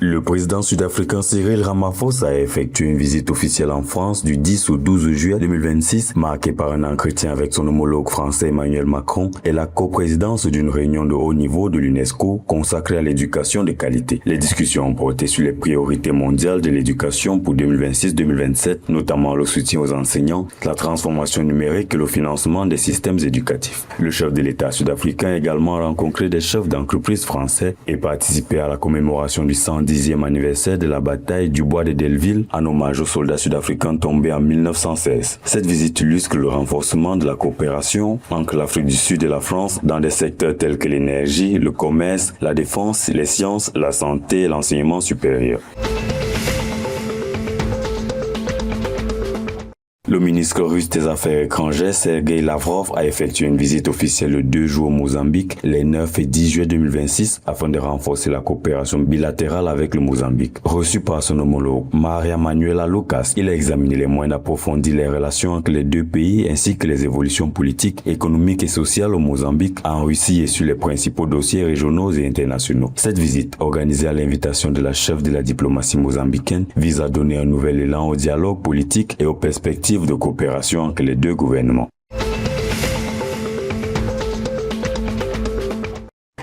Le président sud-africain Cyril Ramaphosa a effectué une visite officielle en France du 10 au 12 juillet 2026, marquée par un entretien avec son homologue français Emmanuel Macron et la coprésidence d'une réunion de haut niveau de l'UNESCO consacrée à l'éducation de qualité. Les discussions ont porté sur les priorités mondiales de l'éducation pour 2026-2027, notamment le soutien aux enseignants, la transformation numérique et le financement des systèmes éducatifs. Le chef de l'État sud-africain a également rencontré des chefs d'entreprise français et participé à la commémoration du 110e anniversaire de la bataille du bois de Delville en hommage aux soldats sud-africains tombés en 1916. Cette visite illustre le renforcement de la coopération entre l'Afrique du Sud et la France dans des secteurs tels que l'énergie, le commerce, la défense, les sciences, la santé et l'enseignement supérieur. Le ministre russe des Affaires étrangères, Sergei Lavrov, a effectué une visite officielle le 2 juillet au Mozambique, les 9 et 10 juillet 2026, afin de renforcer la coopération bilatérale avec le Mozambique. Reçu par son homologue, Maria Manuela Lucas, il a examiné les moyens d'approfondir les relations entre les deux pays ainsi que les évolutions politiques, économiques et sociales au Mozambique, en Russie et sur les principaux dossiers régionaux et internationaux. Cette visite, organisée à l'invitation de la chef de la diplomatie mozambicaine, vise à donner un nouvel élan au dialogue politique et aux perspectives de coopération entre les deux gouvernements.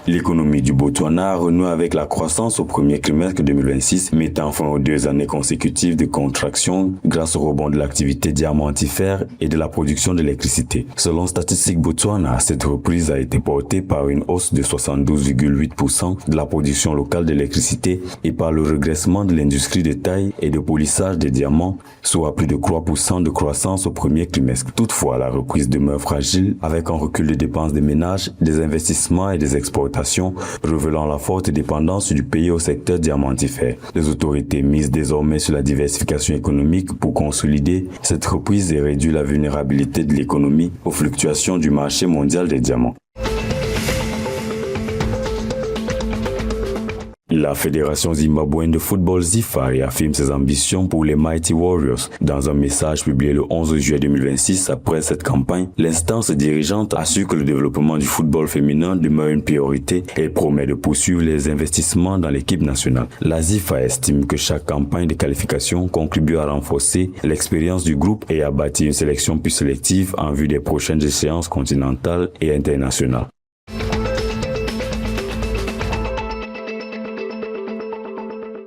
L'économie du Botswana renoue avec la croissance au premier trimestre 2026, mettant fin aux 2 années consécutives de contraction grâce au rebond de l'activité diamantifère et de la production d'électricité. Selon Statistique Botswana, cette reprise a été portée par une hausse de 72,8% de la production locale d'électricité et par le régressement de l'industrie de taille et de polissage des diamants, soit plus de 3% de croissance au premier trimestre. Toutefois, la reprise demeure fragile avec un recul des dépenses des ménages, des investissements et des exportations, révélant la forte dépendance du pays au secteur diamantifère. Les autorités misent désormais sur la diversification économique pour consolider cette reprise et réduire la vulnérabilité de l'économie aux fluctuations du marché mondial des diamants. La Fédération zimbabwéenne de football ZIFA réaffirme ses ambitions pour les Mighty Warriors. Dans un message publié le 11 juillet 2026 après cette campagne, l'instance dirigeante assure que le développement du football féminin demeure une priorité et promet de poursuivre les investissements dans l'équipe nationale. La ZIFA estime que chaque campagne de qualification contribue à renforcer l'expérience du groupe et à bâtir une sélection plus sélective en vue des prochaines échéances continentales et internationales.